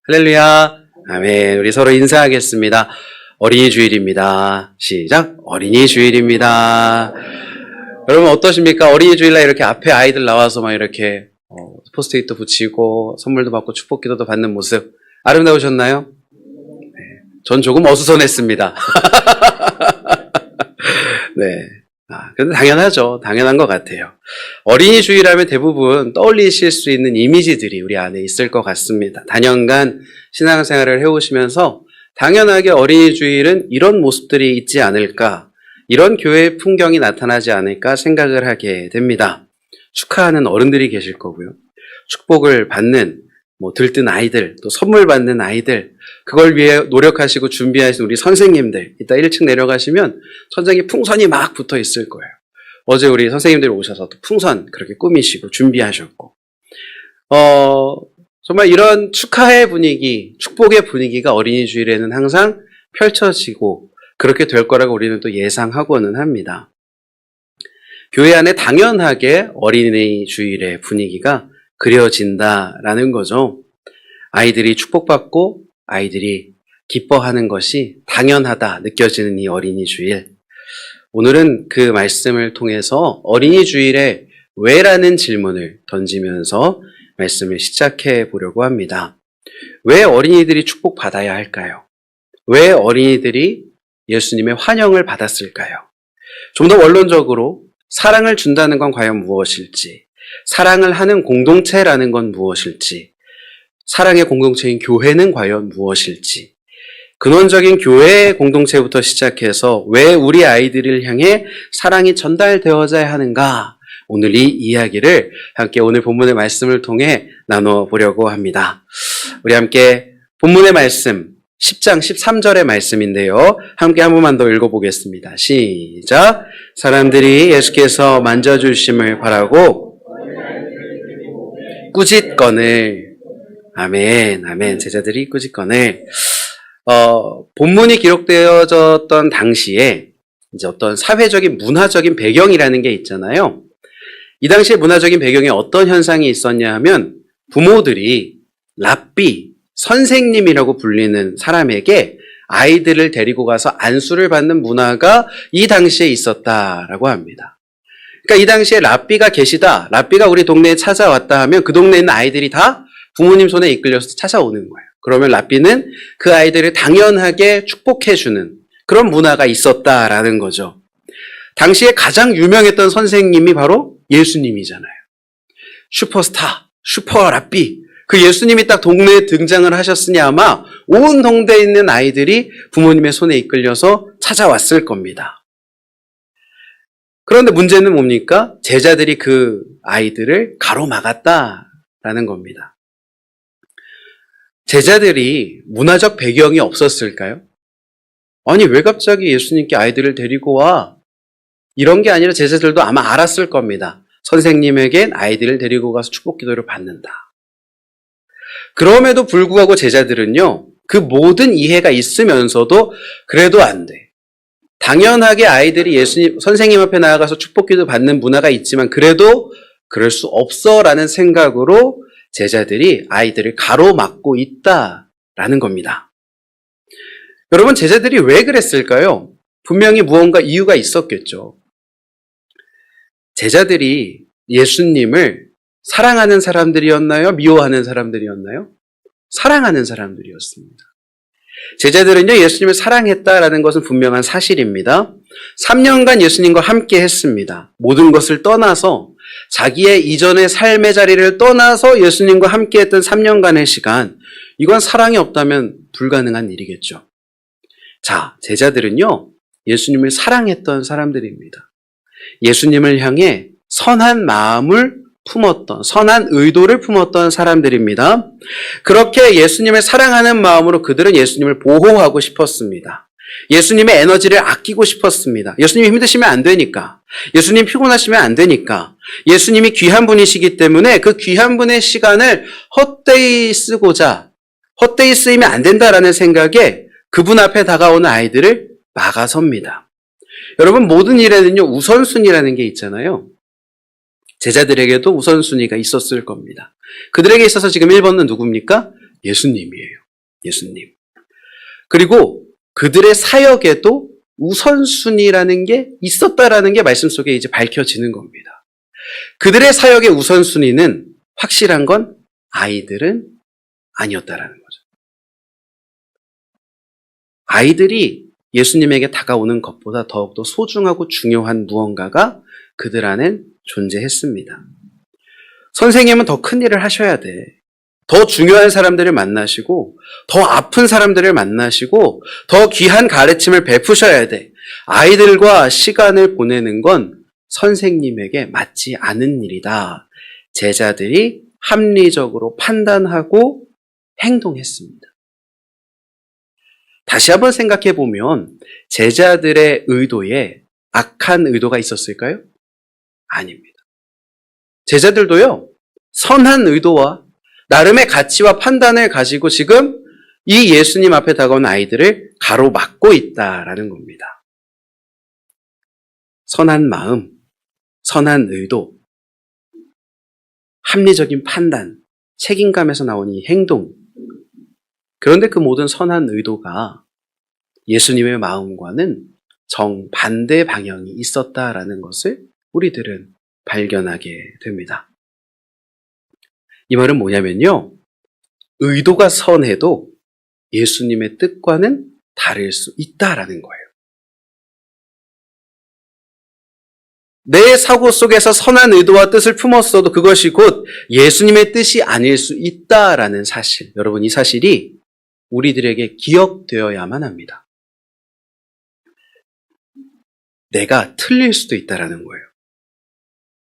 할렐루야. 아멘. 우리 서로 인사하겠습니다. 어린이 주일입니다. 시작. 어린이 주일입니다. 여러분 어떠십니까? 어린이 주일날 이렇게 앞에 아이들 나와서 막 이렇게 포스트잇도 붙이고 선물도 받고 축복 기도도 받는 모습 아름다우셨나요? 네. 전 조금 어수선했습니다. 네. 근데 당연하죠. 당연한 것 같아요. 어린이 주일하면 대부분 떠올리실 수 있는 이미지들이 우리 안에 있을 것 같습니다. 다년간 신앙생활을 해오시면서 당연하게 어린이 주일은 이런 모습들이 있지 않을까, 이런 교회의 풍경이 나타나지 않을까 생각을 하게 됩니다. 축하하는 어른들이 계실 거고요. 축복을 받는 들뜬 아이들, 또 선물 받는 아이들, 그걸 위해 노력하시고 준비하신 우리 선생님들, 이따 1층 내려가시면 천장에 풍선이 막 붙어 있을 거예요. 어제 우리 선생님들이 오셔서 또 풍선 그렇게 꾸미시고 준비하셨고, 정말 이런 축하의 분위기, 축복의 분위기가 어린이 주일에는 항상 펼쳐지고 그렇게 될 거라고 우리는 또 예상하고는 합니다. 교회 안에 당연하게 어린이 주일의 분위기가 그려진다라는 거죠. 아이들이 축복받고 아이들이 기뻐하는 것이 당연하다 느껴지는 이 어린이 주일. 오늘은 그 말씀을 통해서 어린이 주일에 왜라는 질문을 던지면서 말씀을 시작해 보려고 합니다. 왜 어린이들이 축복받아야 할까요? 왜 어린이들이 예수님의 환영을 받았을까요? 좀 더 원론적으로 사랑을 준다는 건 과연 무엇일지, 사랑을 하는 공동체라는 건 무엇일지, 사랑의 공동체인 교회는 과연 무엇일지, 근원적인 교회의 공동체부터 시작해서 왜 우리 아이들을 향해 사랑이 전달되어져야 하는가, 오늘 이 이야기를 함께 오늘 본문의 말씀을 통해 나눠보려고 합니다. 우리 함께 본문의 말씀 10장 13절의 말씀인데요. 함께 한 번만 더 읽어보겠습니다. 시작. 사람들이 예수께서 만져주심을 바라고 꾸짖거늘. 아멘, 아멘. 제자들이 꾸짖거늘. 본문이 기록되어졌던 당시에 이제 어떤 사회적인 문화적인 배경이라는 게 있잖아요. 이 당시에 문화적인 배경에 어떤 현상이 있었냐 하면 부모들이 랍비, 선생님이라고 불리는 사람에게 아이들을 데리고 가서 안수를 받는 문화가 이 당시에 있었다라고 합니다. 그러니까 이 당시에 랍비가 계시다, 랍비가 우리 동네에 찾아왔다 하면 그 동네에 있는 아이들이 다 부모님 손에 이끌려서 찾아오는 거예요. 그러면 랍비는 그 아이들을 당연하게 축복해주는 그런 문화가 있었다라는 거죠. 당시에 가장 유명했던 선생님이 바로 예수님이잖아요. 슈퍼스타, 슈퍼 랍비. 그 예수님이 딱 동네에 등장을 하셨으니 아마 온 동네에 있는 아이들이 부모님의 손에 이끌려서 찾아왔을 겁니다. 그런데 문제는 뭡니까? 제자들이 그 아이들을 가로막았다라는 겁니다. 제자들이 문화적 배경이 없었을까요? 아니, 왜 갑자기 예수님께 아이들을 데리고 와? 이런 게 아니라 제자들도 아마 알았을 겁니다. 선생님에겐 아이들을 데리고 가서 축복 기도를 받는다. 그럼에도 불구하고 제자들은요, 그 모든 이해가 있으면서도 그래도 안 돼. 당연하게 아이들이 예수님, 선생님 앞에 나아가서 축복 기도 받는 문화가 있지만 그래도 그럴 수 없어라는 생각으로 제자들이 아이들을 가로막고 있다라는 겁니다. 여러분, 제자들이 왜 그랬을까요? 분명히 무언가 이유가 있었겠죠. 제자들이 예수님을 사랑하는 사람들이었나요? 미워하는 사람들이었나요? 사랑하는 사람들이었습니다. 제자들은요, 예수님을 사랑했다라는 것은 분명한 사실입니다. 3년간 예수님과 함께 했습니다. 모든 것을 떠나서 자기의 이전의 삶의 자리를 떠나서 예수님과 함께 했던 3년간의 시간, 이건 사랑이 없다면 불가능한 일이겠죠. 자, 제자들은요, 예수님을 사랑했던 사람들입니다. 예수님을 향해 선한 마음을 품었던, 선한 의도를 품었던 사람들입니다. 그렇게 예수님을 사랑하는 마음으로 그들은 예수님을 보호하고 싶었습니다. 예수님의 에너지를 아끼고 싶었습니다. 예수님이 힘드시면 안 되니까, 예수님 피곤하시면 안 되니까, 예수님이 귀한 분이시기 때문에 그 귀한 분의 시간을 헛되이 쓰면 안 된다라는 생각에 그분 앞에 다가오는 아이들을 막아섭니다. 여러분, 모든 일에는요, 우선순위라는 게 있잖아요. 제자들에게도 우선순위가 있었을 겁니다. 그들에게 있어서 지금 1번은 누굽니까? 예수님이에요. 예수님. 그리고 그들의 사역에도 우선순위라는 게 있었다라는 게 말씀 속에 이제 밝혀지는 겁니다. 그들의 사역의 우선순위는 확실한 건 아이들은 아니었다라는 거죠. 아이들이 예수님에게 다가오는 것보다 더욱더 소중하고 중요한 무언가가 그들 안엔 존재했습니다. 선생님은 더 큰 일을 하셔야 돼. 더 중요한 사람들을 만나시고 더 아픈 사람들을 만나시고 더 귀한 가르침을 베푸셔야 돼. 아이들과 시간을 보내는 건 선생님에게 맞지 않은 일이다. 제자들이 합리적으로 판단하고 행동했습니다. 다시 한번 생각해 보면 제자들의 의도에 악한 의도가 있었을까요? 아닙니다. 제자들도요, 선한 의도와 나름의 가치와 판단을 가지고 지금 이 예수님 앞에 다가온 아이들을 가로막고 있다라는 겁니다. 선한 마음, 선한 의도, 합리적인 판단, 책임감에서 나온 이 행동. 그런데 그 모든 선한 의도가 예수님의 마음과는 정반대 방향이 있었다라는 것을 우리들은 발견하게 됩니다. 이 말은 뭐냐면요. 의도가 선해도 예수님의 뜻과는 다를 수 있다라는 거예요. 내 사고 속에서 선한 의도와 뜻을 품었어도 그것이 곧 예수님의 뜻이 아닐 수 있다라는 사실. 여러분, 이 사실이 우리들에게 기억되어야만 합니다. 내가 틀릴 수도 있다라는 거예요.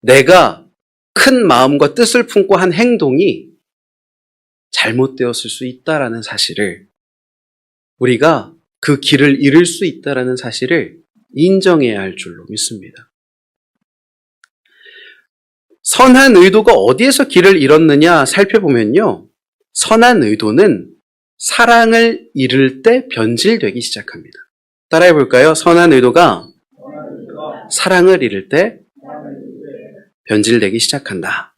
내가 큰 마음과 뜻을 품고 한 행동이 잘못되었을 수 있다라는 사실을, 우리가 그 길을 잃을 수 있다라는 사실을 인정해야 할 줄로 믿습니다. 선한 의도가 어디에서 길을 잃었느냐 살펴보면요. 선한 의도는 사랑을 잃을 때 변질되기 시작합니다. 따라해 볼까요? 선한 의도가 사랑을 잃을 때 변질되기 시작한다.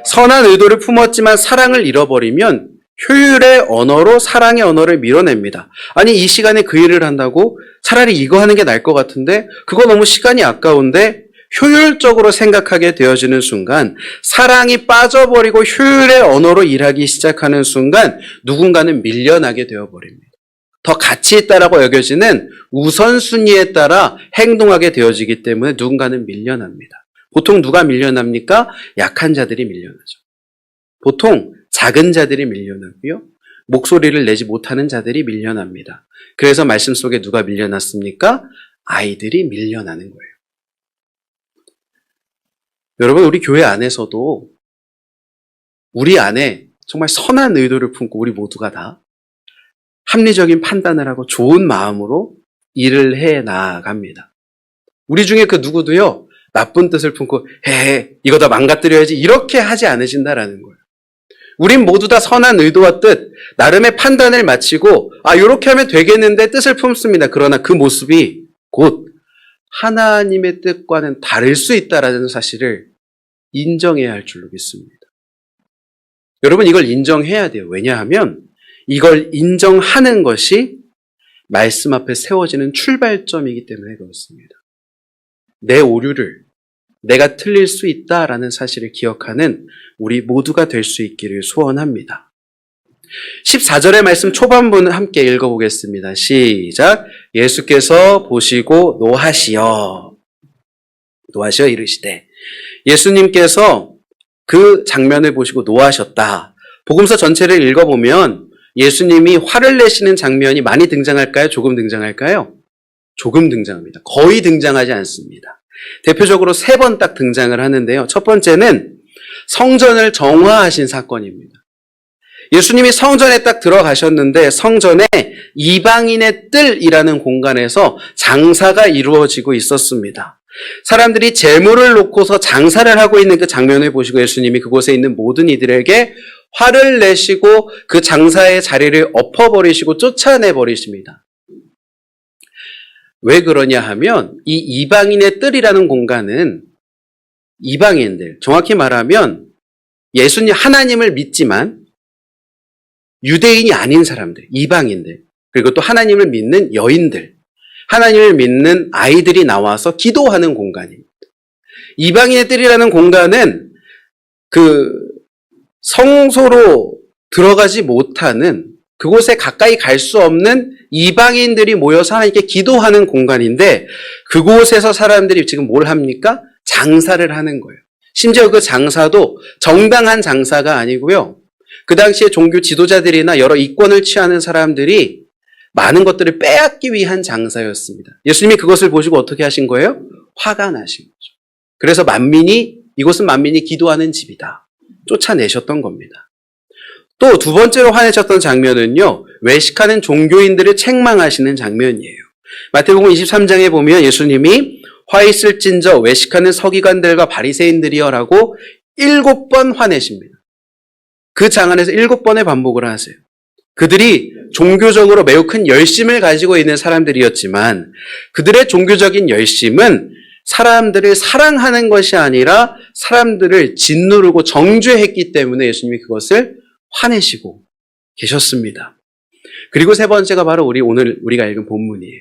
선한 의도를 품었지만 사랑을 잃어버리면 효율의 언어로 사랑의 언어를 밀어냅니다. 아니, 이 시간에 그 일을 한다고 차라리 이거 하는 게 나을 것 같은데 그거 너무 시간이 아까운데 효율적으로 생각하게 되어지는 순간 사랑이 빠져버리고 효율의 언어로 일하기 시작하는 순간 누군가는 밀려나게 되어버립니다. 더 가치 있다라고 여겨지는 우선순위에 따라 행동하게 되어지기 때문에 누군가는 밀려납니다. 보통 누가 밀려납니까? 약한 자들이 밀려나죠. 보통 작은 자들이 밀려나고요. 목소리를 내지 못하는 자들이 밀려납니다. 그래서 말씀 속에 누가 밀려났습니까? 아이들이 밀려나는 거예요. 여러분, 우리 교회 안에서도 우리 안에 정말 선한 의도를 품고 우리 모두가 다 합리적인 판단을 하고 좋은 마음으로 일을 해 나갑니다. 우리 중에 그 누구도요, 나쁜 뜻을 품고 이거 다 망가뜨려야지 이렇게 하지 않으신다라는 거예요. 우린 모두 다 선한 의도와 뜻, 나름의 판단을 마치고 이렇게 하면 되겠는데 뜻을 품습니다. 그러나 그 모습이 곧 하나님의 뜻과는 다를 수 있다라는 사실을 인정해야 할 줄로 믿습니다. 여러분, 이걸 인정해야 돼요. 왜냐하면 이걸 인정하는 것이 말씀 앞에 세워지는 출발점이기 때문에 그렇습니다. 내 오류를, 내가 틀릴 수 있다라는 사실을 기억하는 우리 모두가 될 수 있기를 소원합니다. 14절의 말씀 초반부는 함께 읽어보겠습니다. 시작. 예수께서 보시고 노하시어 이르시되. 예수님께서 그 장면을 보시고 노하셨다. 복음서 전체를 읽어보면 예수님이 화를 내시는 장면이 많이 등장할까요? 조금 등장할까요? 조금 등장합니다. 거의 등장하지 않습니다. 대표적으로 3번 딱 등장을 하는데요. 첫 번째는 성전을 정화하신 사건입니다. 예수님이 성전에 딱 들어가셨는데 성전에 이방인의 뜰이라는 공간에서 장사가 이루어지고 있었습니다. 사람들이 재물을 놓고서 장사를 하고 있는 그 장면을 보시고 예수님이 그곳에 있는 모든 이들에게 화를 내시고 그 장사의 자리를 엎어버리시고 쫓아내버리십니다. 왜 그러냐 하면 이 이방인의 뜰이라는 공간은 이방인들, 정확히 말하면 예수님 하나님을 믿지만 유대인이 아닌 사람들, 이방인들, 그리고 또 하나님을 믿는 여인들, 하나님을 믿는 아이들이 나와서 기도하는 공간입니다. 이방인들이라는 공간은 그 성소로 들어가지 못하는, 그곳에 가까이 갈 수 없는 이방인들이 모여서 하나님께 기도하는 공간인데, 그곳에서 사람들이 지금 뭘 합니까? 장사를 하는 거예요. 심지어 그 장사도 정당한 장사가 아니고요. 그 당시에 종교 지도자들이나 여러 이권을 취하는 사람들이 많은 것들을 빼앗기 위한 장사였습니다. 예수님이 그것을 보시고 어떻게 하신 거예요? 화가 나신 거죠. 그래서 이곳은 만민이 기도하는 집이다, 쫓아내셨던 겁니다. 또 두 번째로 화내셨던 장면은요, 외식하는 종교인들을 책망하시는 장면이에요. 마태복음 23장에 보면 예수님이 화 있을진저 외식하는 서기관들과 바리새인들이여라고 7번 화내십니다. 그 장 안에서 7번의 반복을 하세요. 그들이 종교적으로 매우 큰 열심을 가지고 있는 사람들이었지만, 그들의 종교적인 열심은 사람들을 사랑하는 것이 아니라 사람들을 짓누르고 정죄했기 때문에 예수님이 그것을 화내시고 계셨습니다. 그리고 세 번째가 바로 오늘 우리가 읽은 본문이에요.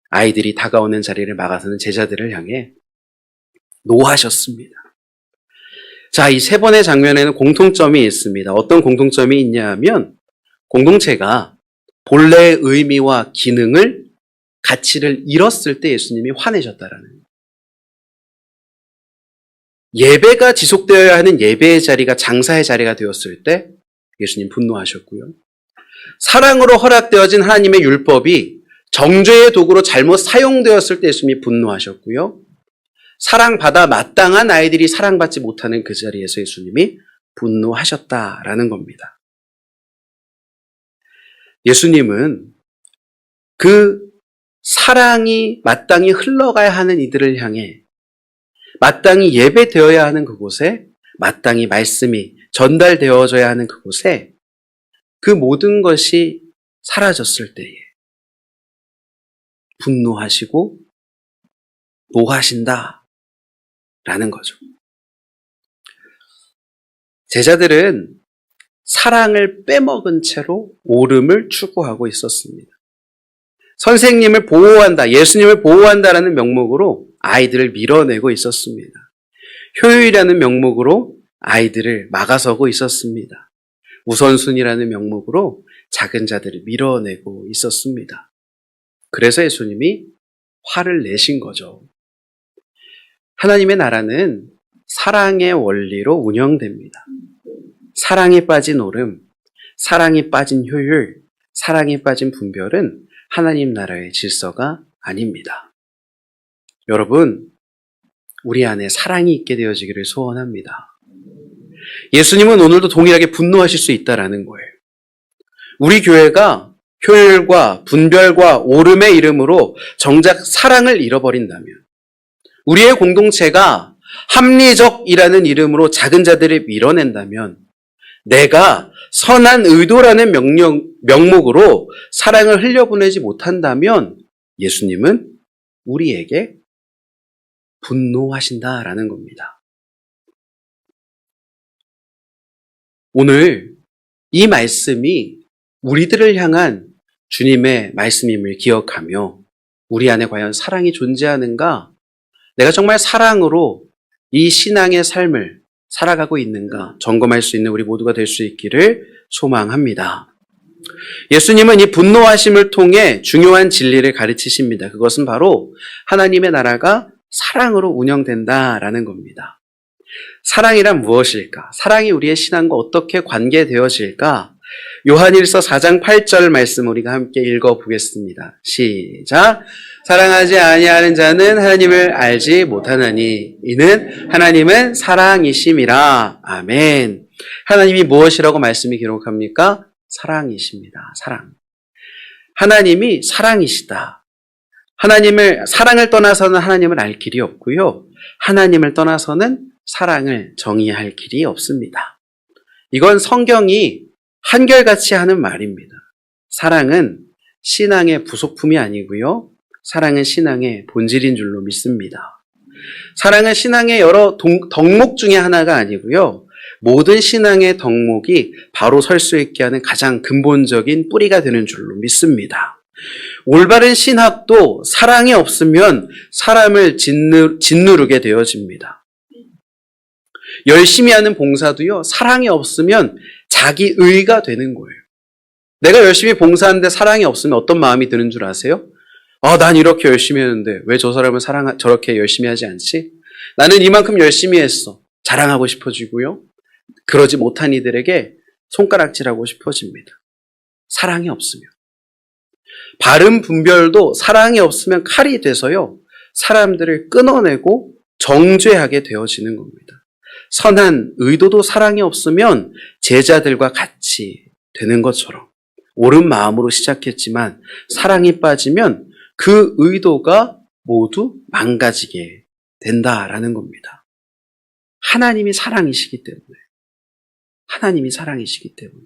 아이들이 다가오는 자리를 막아서는 제자들을 향해 노하셨습니다. 자, 이 세 번의 장면에는 공통점이 있습니다. 어떤 공통점이 있냐 하면, 공동체가 본래의 의미와 기능을, 가치를 잃었을 때 예수님이 화내셨다라는 거예요. 예배가 지속되어야 하는 예배의 자리가 장사의 자리가 되었을 때 예수님 분노하셨고요. 사랑으로 허락되어진 하나님의 율법이 정죄의 도구로 잘못 사용되었을 때 예수님이 분노하셨고요. 사랑받아 마땅한 아이들이 사랑받지 못하는 그 자리에서 예수님이 분노하셨다라는 겁니다. 예수님은 그 사랑이 마땅히 흘러가야 하는 이들을 향해, 마땅히 예배되어야 하는 그곳에, 마땅히 말씀이 전달되어져야 하는 그곳에 그 모든 것이 사라졌을 때에 분노하시고 노하신다라는 거죠. 제자들은 사랑을 빼먹은 채로 옳음을 추구하고 있었습니다. 선생님을 보호한다, 예수님을 보호한다라는 명목으로 아이들을 밀어내고 있었습니다. 효율이라는 명목으로 아이들을 막아서고 있었습니다. 우선순위라는 명목으로 작은 자들을 밀어내고 있었습니다. 그래서 예수님이 화를 내신 거죠. 하나님의 나라는 사랑의 원리로 운영됩니다. 사랑에 빠진 옳음, 사랑에 빠진 효율, 사랑에 빠진 분별은 하나님 나라의 질서가 아닙니다. 여러분, 우리 안에 사랑이 있게 되어지기를 소원합니다. 예수님은 오늘도 동일하게 분노하실 수 있다라는 거예요. 우리 교회가 효율과 분별과 옳음의 이름으로 정작 사랑을 잃어버린다면, 우리의 공동체가 합리적이라는 이름으로 작은 자들을 밀어낸다면, 내가 선한 의도라는 명목으로 사랑을 흘려보내지 못한다면 예수님은 우리에게 분노하신다라는 겁니다. 오늘 이 말씀이 우리들을 향한 주님의 말씀임을 기억하며 우리 안에 과연 사랑이 존재하는가? 내가 정말 사랑으로 이 신앙의 삶을 살아가고 있는가 점검할 수 있는 우리 모두가 될 수 있기를 소망합니다. 예수님은 이 분노하심을 통해 중요한 진리를 가르치십니다. 그것은 바로 하나님의 나라가 사랑으로 운영된다라는 겁니다. 사랑이란 무엇일까? 사랑이 우리의 신앙과 어떻게 관계되어질까? 요한일서 4장 8절 말씀 우리가 함께 읽어보겠습니다. 시작! 사랑하지 아니하는 자는 하나님을 알지 못하나니 이는 하나님은 사랑이심이라. 아멘. 하나님이 무엇이라고 말씀이 기록합니까? 사랑이십니다. 사랑. 하나님이 사랑이시다. 사랑을 떠나서는 하나님을 알 길이 없고요. 하나님을 떠나서는 사랑을 정의할 길이 없습니다. 이건 성경이 한결같이 하는 말입니다. 사랑은 신앙의 부속품이 아니고요. 사랑은 신앙의 본질인 줄로 믿습니다. 사랑은 신앙의 여러 덕목 중에 하나가 아니고요. 모든 신앙의 덕목이 바로 설 수 있게 하는 가장 근본적인 뿌리가 되는 줄로 믿습니다. 올바른 신학도 사랑이 없으면 사람을 짓누르게 되어집니다. 열심히 하는 봉사도요, 사랑이 없으면 자기 의가 되는 거예요. 내가 열심히 봉사하는데 사랑이 없으면 어떤 마음이 드는 줄 아세요? 난 이렇게 열심히 했는데 왜 저 사람을 저렇게 열심히 하지 않지? 나는 이만큼 열심히 했어. 자랑하고 싶어지고요. 그러지 못한 이들에게 손가락질하고 싶어집니다. 사랑이 없으면. 바른 분별도 사랑이 없으면 칼이 돼서요, 사람들을 끊어내고 정죄하게 되어지는 겁니다. 선한 의도도 사랑이 없으면 제자들과 같이 되는 것처럼 옳은 마음으로 시작했지만 사랑이 빠지면 그 의도가 모두 망가지게 된다라는 겁니다. 하나님이 사랑이시기 때문에. 하나님이 사랑이시기 때문에.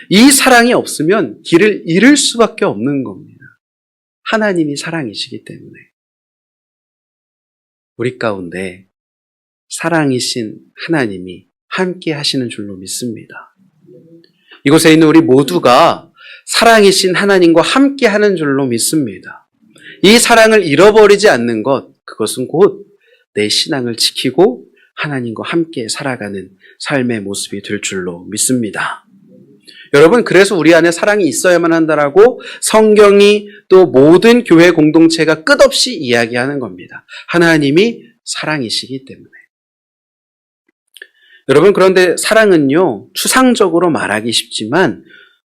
이 사랑이 없으면 길을 잃을 수밖에 없는 겁니다. 하나님이 사랑이시기 때문에. 우리 가운데 사랑이신 하나님이 함께 하시는 줄로 믿습니다. 이곳에 있는 우리 모두가 사랑이신 하나님과 함께 하는 줄로 믿습니다. 이 사랑을 잃어버리지 않는 것, 그것은 곧 내 신앙을 지키고 하나님과 함께 살아가는 삶의 모습이 될 줄로 믿습니다. 여러분, 그래서 우리 안에 사랑이 있어야만 한다라고 성경이 또 모든 교회 공동체가 끝없이 이야기하는 겁니다. 하나님이 사랑이시기 때문에. 여러분, 그런데 사랑은요, 추상적으로 말하기 쉽지만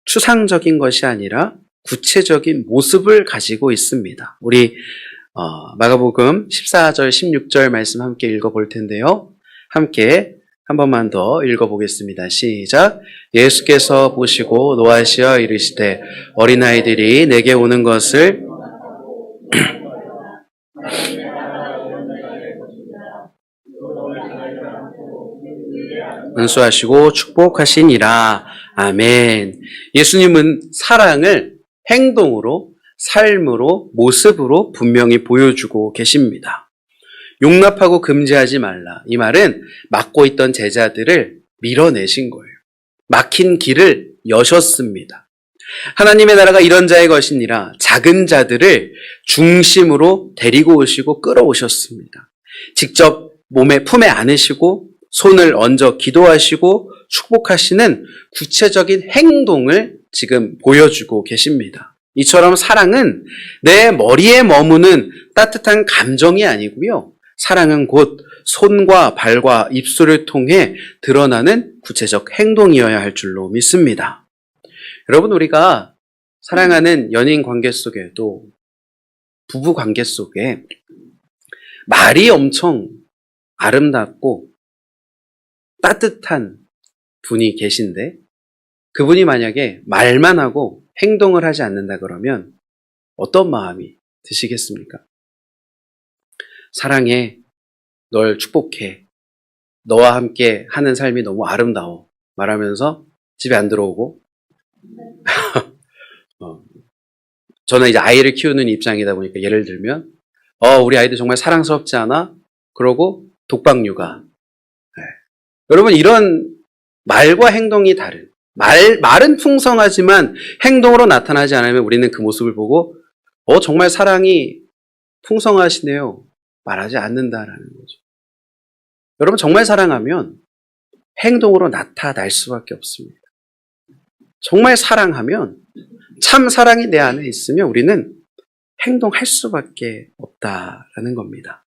추상적인 것이 아니라 구체적인 모습을 가지고 있습니다. 우리 마가복음 14절, 16절 말씀 함께 읽어볼 텐데요. 함께 한 번만 더 읽어보겠습니다. 시작. 예수께서 보시고 노하시어 이르시되 어린아이들이 내게 오는 것을 은수하시고 축복하시니라. 아멘. 예수님은 사랑을 행동으로, 삶으로, 모습으로 분명히 보여주고 계십니다. 용납하고 금지하지 말라. 이 말은 막고 있던 제자들을 밀어내신 거예요. 막힌 길을 여셨습니다. 하나님의 나라가 이런 자의 것이니라. 작은 자들을 중심으로 데리고 오시고 끌어오셨습니다. 직접 품에 안으시고 손을 얹어 기도하시고 축복하시는 구체적인 행동을 지금 보여주고 계십니다. 이처럼 사랑은 내 머리에 머무는 따뜻한 감정이 아니고요. 사랑은 곧 손과 발과 입술을 통해 드러나는 구체적 행동이어야 할 줄로 믿습니다. 여러분, 우리가 사랑하는 연인 관계 속에도 부부 관계 속에 말이 엄청 아름답고 따뜻한 분이 계신데 그분이 만약에 말만 하고 행동을 하지 않는다 그러면 어떤 마음이 드시겠습니까? 사랑해, 널 축복해, 너와 함께 하는 삶이 너무 아름다워 말하면서 집에 안 들어오고 저는 이제 아이를 키우는 입장이다 보니까 예를 들면 우리 아이들 정말 사랑스럽지 않아? 그러고 독박 육아. 네. 여러분, 이런 말과 행동이 다른 말은 풍성하지만 행동으로 나타나지 않으면 우리는 그 모습을 보고 정말 사랑이 풍성하시네요. 말하지 않는다라는 거죠. 여러분, 정말 사랑하면 행동으로 나타날 수밖에 없습니다. 정말 사랑하면, 참 사랑이 내 안에 있으면 우리는 행동할 수밖에 없다라는 겁니다.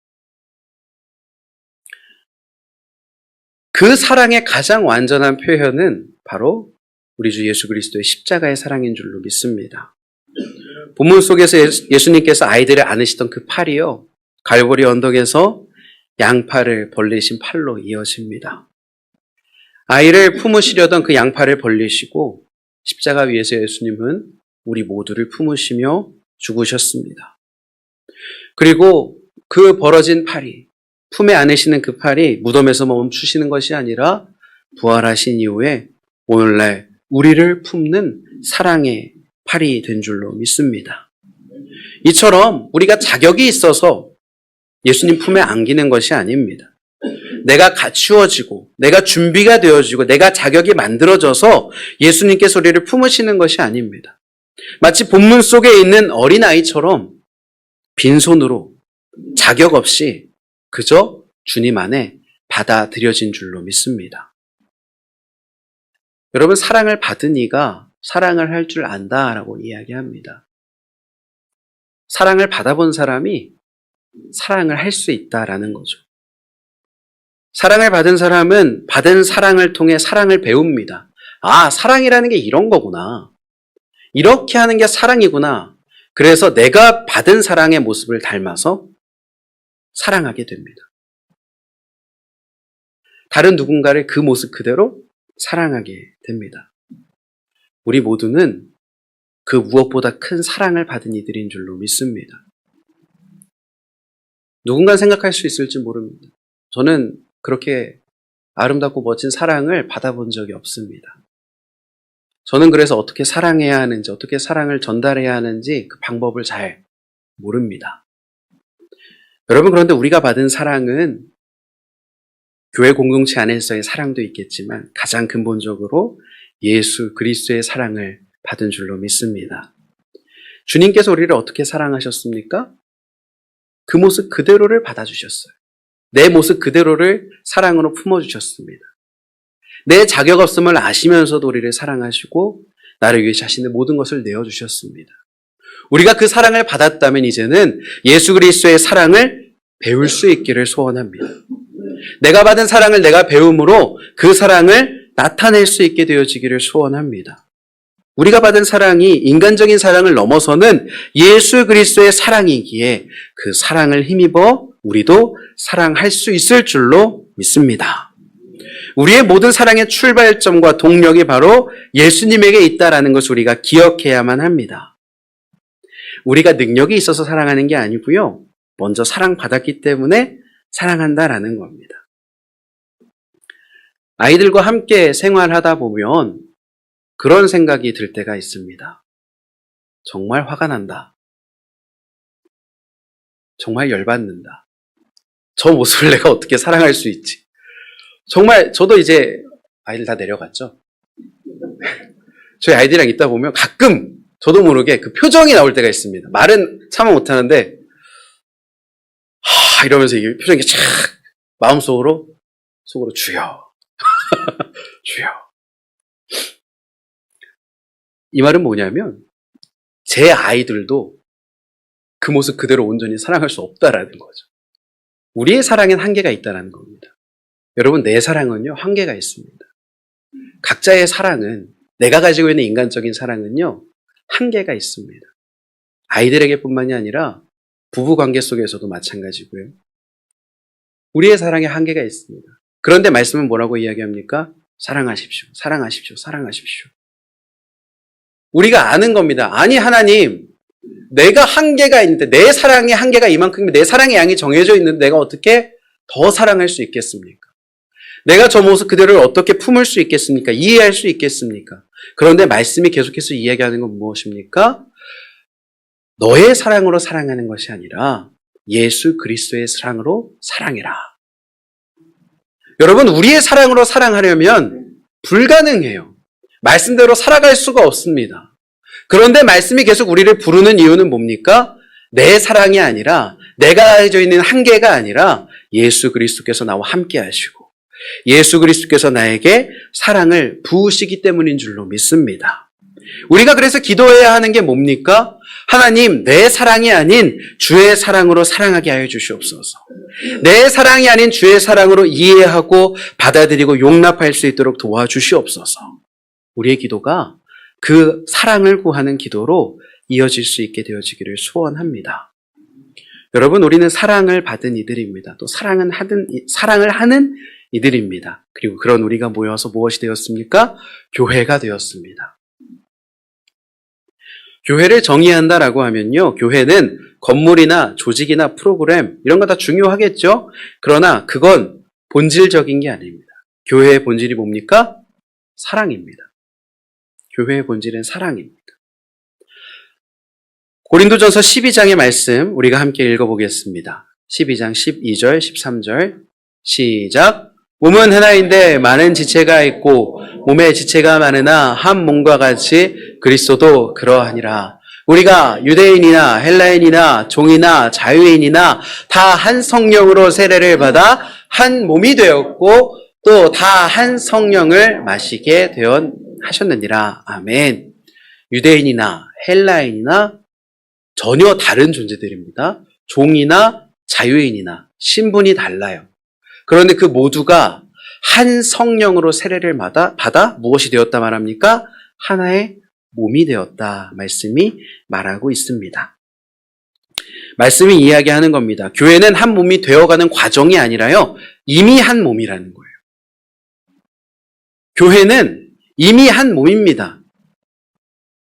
그 사랑의 가장 완전한 표현은 바로 우리 주 예수 그리스도의 십자가의 사랑인 줄로 믿습니다. 본문 속에서 예수님께서 아이들을 안으시던 그 팔이요, 갈보리 언덕에서 양팔을 벌리신 팔로 이어집니다. 아이를 품으시려던 그 양팔을 벌리시고 십자가 위에서 예수님은 우리 모두를 품으시며 죽으셨습니다. 그리고 그 벌어진 팔이, 품에 안으시는 그 팔이 무덤에서 멈추시는 것이 아니라 부활하신 이후에 오늘날 우리를 품는 사랑의 팔이 된 줄로 믿습니다. 이처럼 우리가 자격이 있어서 예수님 품에 안기는 것이 아닙니다. 내가 갖추어지고 내가 준비가 되어지고 내가 자격이 만들어져서 예수님께서 우리를 품으시는 것이 아닙니다. 마치 본문 속에 있는 어린아이처럼 빈손으로 자격 없이 그저 주님 안에 받아들여진 줄로 믿습니다. 여러분, 사랑을 받은 이가 사랑을 할 줄 안다라고 이야기합니다. 사랑을 받아본 사람이 사랑을 할 수 있다라는 거죠. 사랑을 받은 사람은 받은 사랑을 통해 사랑을 배웁니다. 아, 사랑이라는 게 이런 거구나. 이렇게 하는 게 사랑이구나. 그래서 내가 받은 사랑의 모습을 닮아서 사랑하게 됩니다. 다른 누군가를 그 모습 그대로 사랑하게 됩니다. 우리 모두는 그 무엇보다 큰 사랑을 받은 이들인 줄로 믿습니다. 누군가 생각할 수 있을지 모릅니다. 저는 그렇게 아름답고 멋진 사랑을 받아본 적이 없습니다. 저는 그래서 어떻게 사랑해야 하는지, 어떻게 사랑을 전달해야 하는지 그 방법을 잘 모릅니다. 여러분, 그런데 우리가 받은 사랑은 교회 공동체 안에서의 사랑도 있겠지만 가장 근본적으로 예수 그리스도의 사랑을 받은 줄로 믿습니다. 주님께서 우리를 어떻게 사랑하셨습니까? 그 모습 그대로를 받아주셨어요. 내 모습 그대로를 사랑으로 품어주셨습니다. 내 자격 없음을 아시면서도 우리를 사랑하시고 나를 위해 자신의 모든 것을 내어주셨습니다. 우리가 그 사랑을 받았다면 이제는 예수 그리스도의 사랑을 배울 수 있기를 소원합니다. 내가 받은 사랑을 내가 배움으로 그 사랑을 나타낼 수 있게 되어지기를 소원합니다. 우리가 받은 사랑이 인간적인 사랑을 넘어서는 예수 그리스도의 사랑이기에 그 사랑을 힘입어 우리도 사랑할 수 있을 줄로 믿습니다. 우리의 모든 사랑의 출발점과 동력이 바로 예수님에게 있다라는 것을 우리가 기억해야만 합니다. 우리가 능력이 있어서 사랑하는 게 아니고요. 먼저 사랑받았기 때문에 사랑한다라는 겁니다. 아이들과 함께 생활하다 보면 그런 생각이 들 때가 있습니다. 정말 화가 난다. 정말 열받는다. 저 모습을 내가 어떻게 사랑할 수 있지? 정말 저도 이제 아이들 다 내려갔죠. 저희 아이들이랑 있다 보면 가끔 저도 모르게 그 표정이 나올 때가 있습니다. 말은 참아 못하는데 이러면서 이 표정이 착 마음속으로 주여 주여. 이 말은 뭐냐면 제 아이들도 그 모습 그대로 온전히 사랑할 수 없다라는 거죠. 우리의 사랑엔 한계가 있다는 겁니다. 여러분, 내 사랑은요 한계가 있습니다. 각자의 사랑은, 내가 가지고 있는 인간적인 사랑은요 한계가 있습니다. 아이들에게 뿐만이 아니라 부부관계 속에서도 마찬가지고요. 우리의 사랑에 한계가 있습니다. 그런데 말씀은 뭐라고 이야기합니까? 사랑하십시오. 사랑하십시오. 사랑하십시오. 우리가 아는 겁니다. 아니, 하나님, 내가 한계가 있는데, 내 사랑의 한계가 이만큼이면 내 사랑의 양이 정해져 있는데 내가 어떻게 더 사랑할 수 있겠습니까? 내가 저 모습 그대로를 어떻게 품을 수 있겠습니까? 이해할 수 있겠습니까? 그런데 말씀이 계속해서 이야기하는 건 무엇입니까? 너의 사랑으로 사랑하는 것이 아니라 예수 그리스도의 사랑으로 사랑해라. 여러분, 우리의 사랑으로 사랑하려면 불가능해요. 말씀대로 살아갈 수가 없습니다. 그런데 말씀이 계속 우리를 부르는 이유는 뭡니까? 내 사랑이 아니라, 내가 가지고 있는 한계가 아니라 예수 그리스도께서 나와 함께 하시고 예수 그리스도께서 나에게 사랑을 부으시기 때문인 줄로 믿습니다. 우리가 그래서 기도해야 하는 게 뭡니까? 하나님, 내 사랑이 아닌 주의 사랑으로 사랑하게 하여 주시옵소서. 내 사랑이 아닌 주의 사랑으로 이해하고 받아들이고 용납할 수 있도록 도와주시옵소서. 우리의 기도가 그 사랑을 구하는 기도로 이어질 수 있게 되어지기를 소원합니다. 여러분, 우리는 사랑을 받은 이들입니다. 또 사랑을 하는 이들입니다. 그리고 그런 우리가 모여서 무엇이 되었습니까? 교회가 되었습니다. 교회를 정의한다라고 하면요, 교회는 건물이나 조직이나 프로그램 이런 거 다 중요하겠죠. 그러나 그건 본질적인 게 아닙니다. 교회의 본질이 뭡니까? 사랑입니다. 교회의 본질은 사랑입니다. 고린도전서 12장의 말씀 우리가 함께 읽어보겠습니다. 12장 12절, 13절 시작. 몸은 하나인데 많은 지체가 있고 몸의 지체가 많으나 한 몸과 같이 그리스도도 그러하니라. 우리가 유대인이나 헬라인이나 종이나 자유인이나 다 한 성령으로 세례를 받아 한 몸이 되었고 또 다 한 성령을 마시게 하셨느니라. 아멘. 유대인이나 헬라인이나 전혀 다른 존재들입니다. 종이나 자유인이나 신분이 달라요. 그런데 그 모두가 한 성령으로 세례를 받아 무엇이 되었다 말합니까? 하나의 몸이 되었다 말씀이 말하고 있습니다. 말씀이 이야기하는 겁니다. 교회는 한 몸이 되어가는 과정이 아니라요. 이미 한 몸이라는 거예요. 교회는 이미 한 몸입니다.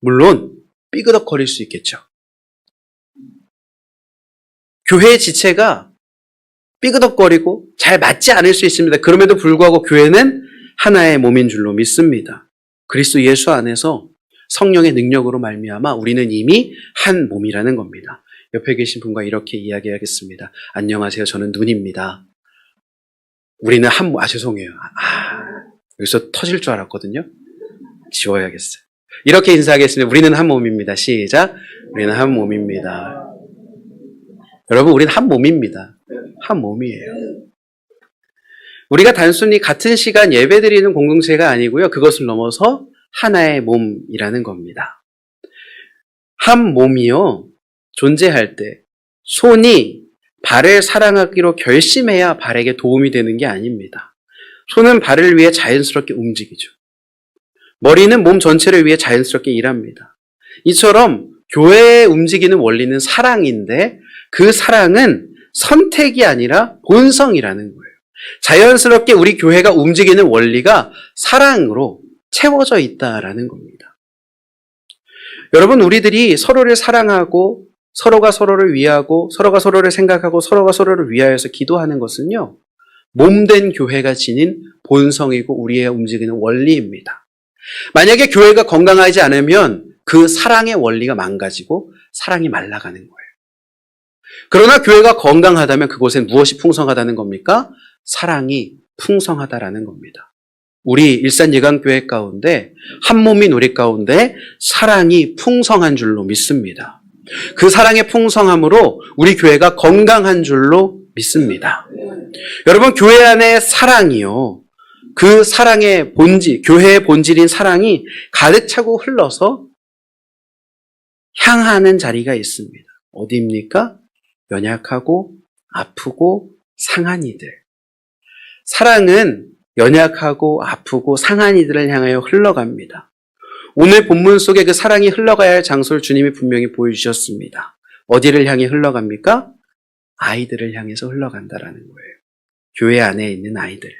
물론 삐그덕거릴 수 있겠죠. 교회의 지체가 삐그덕거리고 잘 맞지 않을 수 있습니다. 그럼에도 불구하고 교회는 하나의 몸인 줄로 믿습니다. 그리스도 예수 안에서 성령의 능력으로 말미암아 우리는 이미 한 몸이라는 겁니다. 옆에 계신 분과 이렇게 이야기하겠습니다. 안녕하세요. 저는 눈입니다. 우리는 한 몸, 죄송해요. 여기서 터질 줄 알았거든요. 지워야겠어요. 이렇게 인사하겠습니다. 우리는 한 몸입니다. 시작. 우리는 한 몸입니다. 여러분, 우리는 한 몸입니다. 한 몸이에요. 우리가 단순히 같은 시간 예배드리는 공동체가 아니고요. 그것을 넘어서 하나의 몸이라는 겁니다. 한 몸이요. 존재할 때 손이 발을 사랑하기로 결심해야 발에게 도움이 되는 게 아닙니다. 손은 발을 위해 자연스럽게 움직이죠. 머리는 몸 전체를 위해 자연스럽게 일합니다. 이처럼 교회에 움직이는 원리는 사랑인데 그 사랑은 선택이 아니라 본성이라는 거예요. 자연스럽게 우리 교회가 움직이는 원리가 사랑으로 채워져 있다라는 겁니다. 여러분, 우리들이 서로를 사랑하고 서로가 서로를 위하고 서로가 서로를 생각하고 서로가 서로를 위하여서 기도하는 것은요. 몸된 교회가 지닌 본성이고 우리의 움직이는 원리입니다. 만약에 교회가 건강하지 않으면 그 사랑의 원리가 망가지고 사랑이 말라가는 거예요. 그러나 교회가 건강하다면 그곳엔 무엇이 풍성하다는 겁니까? 사랑이 풍성하다라는 겁니다. 우리 일산예강교회 가운데 한 몸인 우리 가운데 사랑이 풍성한 줄로 믿습니다. 그 사랑의 풍성함으로 우리 교회가 건강한 줄로 믿습니다. 여러분, 교회 안에 사랑이요. 그 사랑의 본질, 교회의 본질인 사랑이 가득 차고 흘러서 향하는 자리가 있습니다. 어디입니까? 연약하고 아프고 상한 이들. 사랑은 연약하고 아프고 상한 이들을 향하여 흘러갑니다. 오늘 본문 속에 그 사랑이 흘러가야 할 장소를 주님이 분명히 보여주셨습니다. 어디를 향해 흘러갑니까? 아이들을 향해서 흘러간다라는 거예요. 교회 안에 있는 아이들.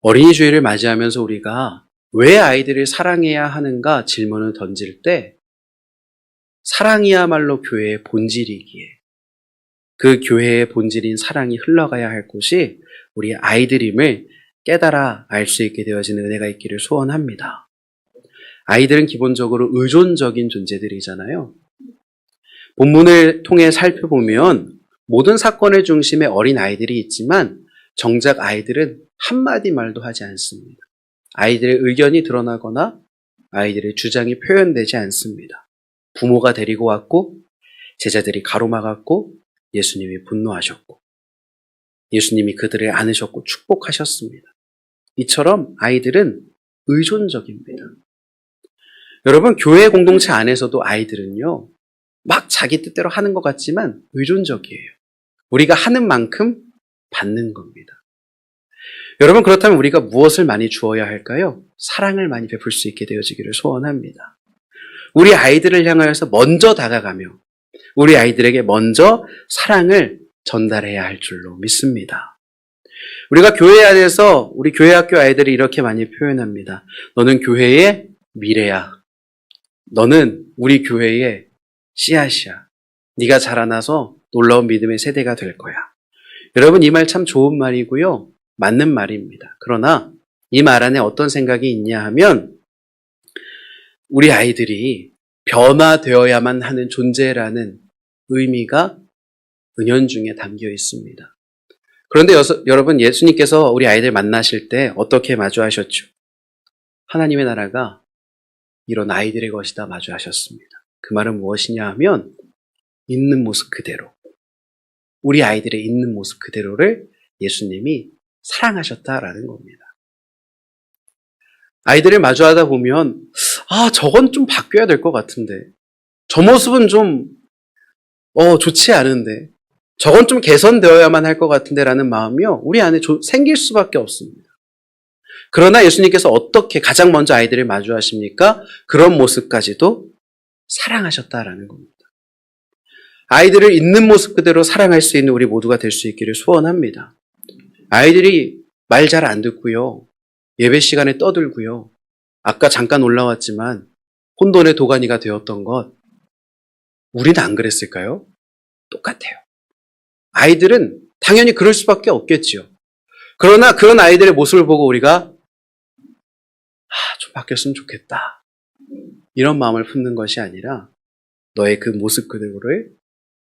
어린이 주일을 맞이하면서 우리가 왜 아이들을 사랑해야 하는가 질문을 던질 때 사랑이야말로 교회의 본질이기에 그 교회의 본질인 사랑이 흘러가야 할 곳이 우리 아이들임을 깨달아 알 수 있게 되어지는 은혜가 있기를 소원합니다. 아이들은 기본적으로 의존적인 존재들이잖아요. 본문을 통해 살펴보면 모든 사건의 중심에 어린 아이들이 있지만 정작 아이들은 한마디 말도 하지 않습니다. 아이들의 의견이 드러나거나 아이들의 주장이 표현되지 않습니다. 부모가 데리고 왔고 제자들이 가로막았고 예수님이 분노하셨고 예수님이 그들을 안으셨고 축복하셨습니다. 이처럼 아이들은 의존적입니다. 여러분, 교회 공동체 안에서도 아이들은요, 막 자기 뜻대로 하는 것 같지만 의존적이에요. 우리가 하는 만큼 받는 겁니다. 여러분, 그렇다면 우리가 무엇을 많이 주어야 할까요? 사랑을 많이 베풀 수 있게 되어지기를 소원합니다. 우리 아이들을 향하여서 먼저 다가가며 우리 아이들에게 먼저 사랑을 전달해야 할 줄로 믿습니다. 우리가 교회 안에서 우리 교회 학교 아이들이 이렇게 많이 표현합니다. 너는 교회의 미래야. 너는 우리 교회의 씨앗이야. 네가 자라나서 놀라운 믿음의 세대가 될 거야. 여러분, 이 말 참 좋은 말이고요. 맞는 말입니다. 그러나 이 말 안에 어떤 생각이 있냐 하면 우리 아이들이 변화되어야만 하는 존재라는 의미가 은연중에 담겨 있습니다. 그런데 여러분, 예수님께서 우리 아이들 만나실 때 어떻게 마주하셨죠? 하나님의 나라가 이런 아이들의 것이다 마주하셨습니다. 그 말은 무엇이냐 하면 있는 모습 그대로, 우리 아이들의 있는 모습 그대로를 예수님이 사랑하셨다라는 겁니다. 아이들을 마주하다 보면 저건 좀 바뀌어야 될 것 같은데, 저 모습은 좀 좋지 않은데, 저건 좀 개선되어야만 할 것 같은데 라는 마음이요, 우리 안에 생길 수밖에 없습니다. 그러나 예수님께서 어떻게 가장 먼저 아이들을 마주하십니까? 그런 모습까지도 사랑하셨다라는 겁니다. 아이들을 있는 모습 그대로 사랑할 수 있는 우리 모두가 될 수 있기를 소원합니다. 아이들이 말 잘 안 듣고요, 예배 시간에 떠들고요, 아까 잠깐 올라왔지만 혼돈의 도가니가 되었던 것, 우리는 안 그랬을까요? 똑같아요. 아이들은 당연히 그럴 수밖에 없겠지요. 그러나 그런 아이들의 모습을 보고 우리가 좀 바뀌었으면 좋겠다, 이런 마음을 품는 것이 아니라 너의 그 모습 그대로를,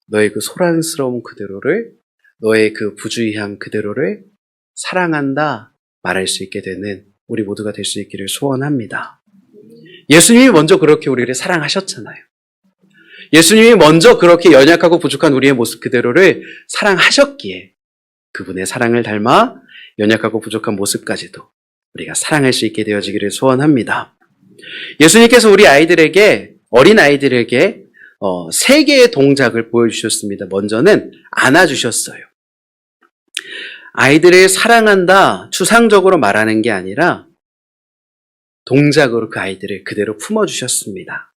너의 그 소란스러움 그대로를, 너의 그 부주의함 그대로를 사랑한다 말할 수 있게 되는 우리 모두가 될 수 있기를 소원합니다. 예수님이 먼저 그렇게 우리를 사랑하셨잖아요. 예수님이 먼저 그렇게 연약하고 부족한 우리의 모습 그대로를 사랑하셨기에 그분의 사랑을 닮아 연약하고 부족한 모습까지도 우리가 사랑할 수 있게 되어지기를 소원합니다. 예수님께서 우리 아이들에게, 어린 아이들에게 3개의 동작을 보여주셨습니다. 먼저는 안아주셨어요. 아이들을 사랑한다 추상적으로 말하는 게 아니라 동작으로 그 아이들을 그대로 품어주셨습니다.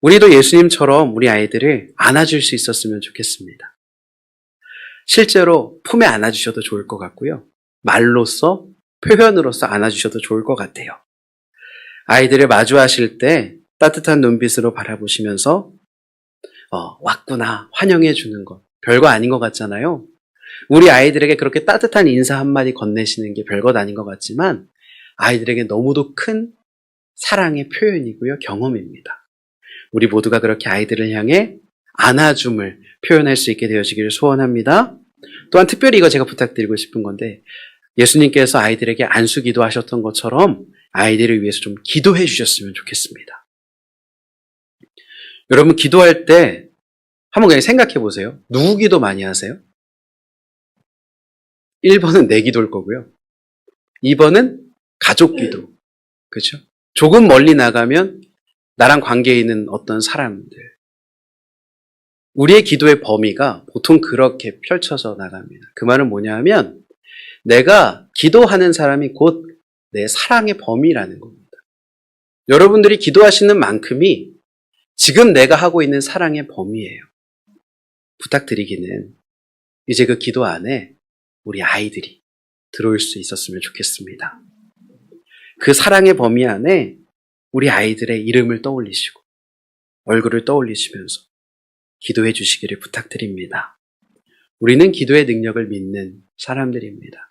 우리도 예수님처럼 우리 아이들을 안아줄 수 있었으면 좋겠습니다. 실제로 품에 안아주셔도 좋을 것 같고요, 말로써, 표현으로서 안아주셔도 좋을 것 같아요. 아이들을 마주하실 때 따뜻한 눈빛으로 바라보시면서 왔구나, 환영해 주는 것, 별거 아닌 것 같잖아요. 우리 아이들에게 그렇게 따뜻한 인사 한마디 건네시는 게 별것 아닌 것 같지만 아이들에게 너무도 큰 사랑의 표현이고요, 경험입니다. 우리 모두가 그렇게 아이들을 향해 안아줌을 표현할 수 있게 되어지기를 소원합니다. 또한 특별히 이거 제가 부탁드리고 싶은 건데, 예수님께서 아이들에게 안수기도 하셨던 것처럼 아이들을 위해서 좀 기도해 주셨으면 좋겠습니다. 여러분, 기도할 때 한번 그냥 생각해 보세요. 누구 기도 많이 하세요? 1번은 내 기도일 거고요, 2번은 가족 기도, 그렇죠? 조금 멀리 나가면 나랑 관계 있는 어떤 사람들, 우리의 기도의 범위가 보통 그렇게 펼쳐져 나갑니다. 그 말은 뭐냐 하면 내가 기도하는 사람이 곧 내 사랑의 범위라는 겁니다. 여러분들이 기도하시는 만큼이 지금 내가 하고 있는 사랑의 범위예요. 부탁드리기는 이제 그 기도 안에 우리 아이들이 들어올 수 있었으면 좋겠습니다. 그 사랑의 범위 안에 우리 아이들의 이름을 떠올리시고 얼굴을 떠올리시면서 기도해 주시기를 부탁드립니다. 우리는 기도의 능력을 믿는 사람들입니다.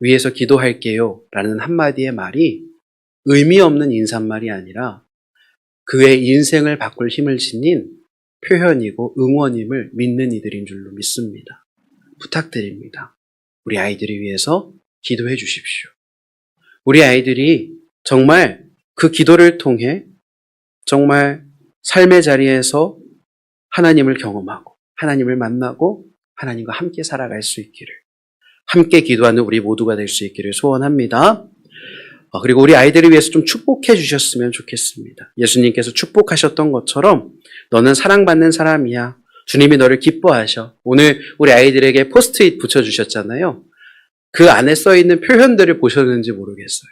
위에서 기도할게요 라는 한마디의 말이 의미 없는 인사말이 아니라 그의 인생을 바꿀 힘을 지닌 표현이고 응원임을 믿는 이들인 줄로 믿습니다. 부탁드립니다. 우리 아이들을 위해서 기도해 주십시오. 우리 아이들이 정말 그 기도를 통해 정말 삶의 자리에서 하나님을 경험하고 하나님을 만나고 하나님과 함께 살아갈 수 있기를, 함께 기도하는 우리 모두가 될 수 있기를 소원합니다. 그리고 우리 아이들을 위해서 좀 축복해 주셨으면 좋겠습니다. 예수님께서 축복하셨던 것처럼 너는 사랑받는 사람이야, 주님이 너를 기뻐하셔. 오늘 우리 아이들에게 포스트잇 붙여주셨잖아요. 그 안에 써있는 표현들을 보셨는지 모르겠어요.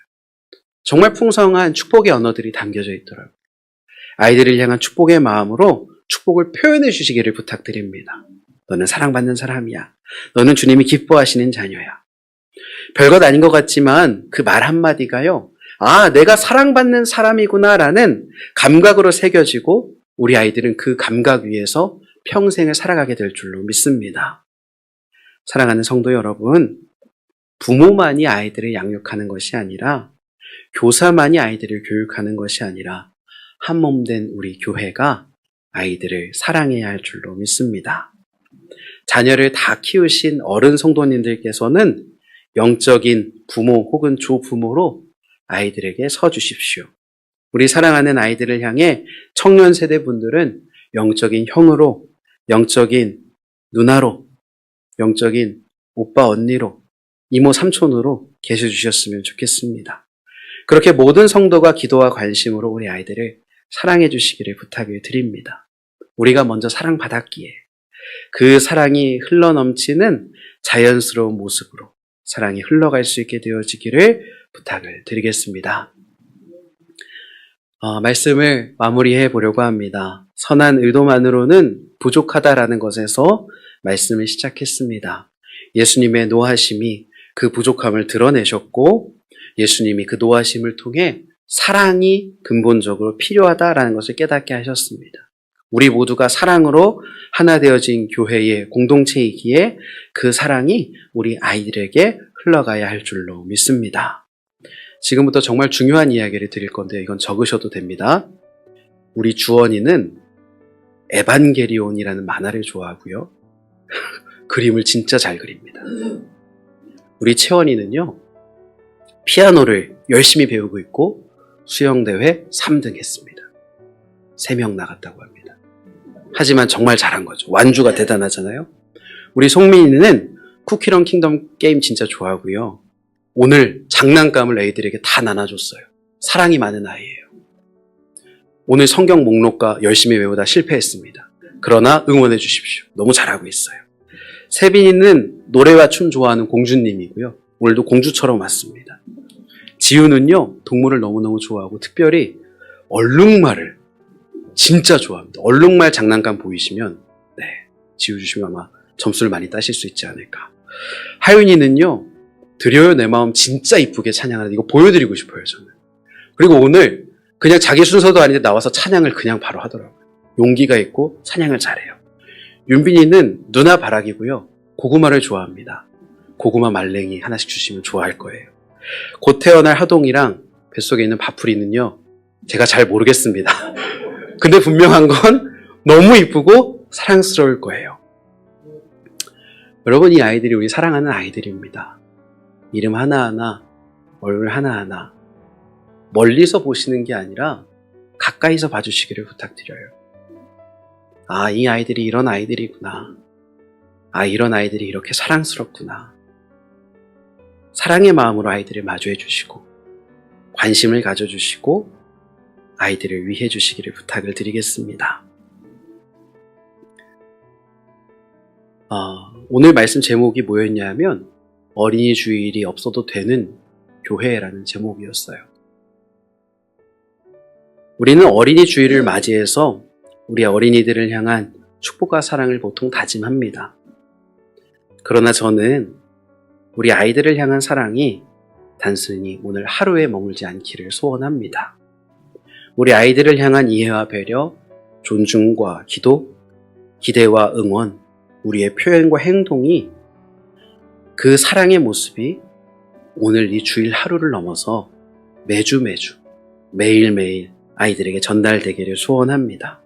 정말 풍성한 축복의 언어들이 담겨져 있더라고요. 아이들을 향한 축복의 마음으로 축복을 표현해 주시기를 부탁드립니다. 너는 사랑받는 사람이야. 너는 주님이 기뻐하시는 자녀야. 별것 아닌 것 같지만 그 말 한마디가요, 내가 사랑받는 사람이구나라는 감각으로 새겨지고 우리 아이들은 그 감각 위에서 평생을 살아가게 될 줄로 믿습니다. 사랑하는 성도 여러분, 부모만이 아이들을 양육하는 것이 아니라, 교사만이 아이들을 교육하는 것이 아니라 한 몸 된 우리 교회가 아이들을 사랑해야 할 줄로 믿습니다. 자녀를 다 키우신 어른 성도님들께서는 영적인 부모 혹은 조부모로 아이들에게 서주십시오. 우리 사랑하는 아이들을 향해 청년 세대 분들은 영적인 형으로, 영적인 누나로, 영적인 오빠 언니로, 이모 삼촌으로 계셔주셨으면 좋겠습니다. 그렇게 모든 성도가 기도와 관심으로 우리 아이들을 사랑해 주시기를 부탁을 드립니다. 우리가 먼저 사랑받았기에 그 사랑이 흘러넘치는 자연스러운 모습으로 사랑이 흘러갈 수 있게 되어지기를 부탁을 드리겠습니다. 말씀을 마무리해 보려고 합니다. 선한 의도만으로는 부족하다라는 것에서 말씀을 시작했습니다. 예수님의 노하심이 그 부족함을 드러내셨고 예수님이 그 노하심을 통해 사랑이 근본적으로 필요하다라는 것을 깨닫게 하셨습니다. 우리 모두가 사랑으로 하나 되어진 교회의 공동체이기에 그 사랑이 우리 아이들에게 흘러가야 할 줄로 믿습니다. 지금부터 정말 중요한 이야기를 드릴 건데 이건 적으셔도 됩니다. 우리 주원이는 에반게리온이라는 만화를 좋아하고요. 그림을 진짜 잘 그립니다. 우리 채원이는요. 피아노를 열심히 배우고 있고 수영대회 3등 했습니다. 3명 나갔다고 합니다. 하지만 정말 잘한 거죠. 완주가 대단하잖아요. 우리 송민이는 쿠키런 킹덤 게임 진짜 좋아하고요. 오늘 장난감을 애들에게 다 나눠줬어요. 사랑이 많은 아이예요. 오늘 성경 목록과 열심히 외우다 실패했습니다. 그러나 응원해 주십시오. 너무 잘하고 있어요. 세빈이는 노래와 춤 좋아하는 공주님이고요. 오늘도 공주처럼 왔습니다. 지우는요, 동물을 너무너무 좋아하고 특별히 얼룩말을 진짜 좋아합니다. 얼룩말 장난감 보이시면 지우 주시면 아마 점수를 많이 따실 수 있지 않을까. 하윤이는요, 드려요 내 마음 진짜 이쁘게 찬양하는 이거 보여드리고 싶어요, 저는. 그리고 오늘 그냥 자기 순서도 아닌데 나와서 찬양을 그냥 바로 하더라고요. 용기가 있고 찬양을 잘해요. 윤빈이는 누나 바라기고요. 고구마를 좋아합니다. 고구마 말랭이 하나씩 주시면 좋아할 거예요. 곧 태어날 하동이랑 뱃속에 있는 바풀이는요. 제가 잘 모르겠습니다. 근데 분명한 건 너무 이쁘고 사랑스러울 거예요. 여러분, 이 아이들이 우리 사랑하는 아이들입니다. 이름 하나하나, 얼굴 하나하나 멀리서 보시는 게 아니라 가까이서 봐주시기를 부탁드려요. 아, 이 아이들이 이런 아이들이구나. 아, 이런 아이들이 이렇게 사랑스럽구나. 사랑의 마음으로 아이들을 마주해 주시고 관심을 가져주시고 아이들을 위해 주시기를 부탁을 드리겠습니다. 오늘 말씀 제목이 뭐였냐면 어린이 주일이 없어도 되는 교회라는 제목이었어요. 우리는 어린이 주일을 맞이해서 우리 어린이들을 향한 축복과 사랑을 보통 다짐합니다. 그러나 저는 우리 아이들을 향한 사랑이 단순히 오늘 하루에 머물지 않기를 소원합니다. 우리 아이들을 향한 이해와 배려, 존중과 기도, 기대와 응원, 우리의 표현과 행동이 그 사랑의 모습이 오늘 이 주일 하루를 넘어서 매주 매일매일 아이들에게 전달되기를 소원합니다.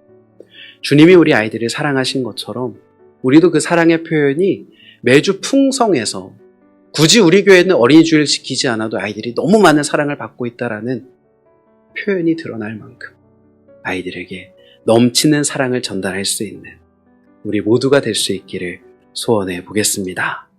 주님이 우리 아이들을 사랑하신 것처럼 우리도 그 사랑의 표현이 매주 풍성해서 굳이 우리 교회는 어린이 주일을 지키지 않아도 아이들이 너무 많은 사랑을 받고 있다라는 표현이 드러날 만큼 아이들에게 넘치는 사랑을 전달할 수 있는 우리 모두가 될 수 있기를 소원해 보겠습니다.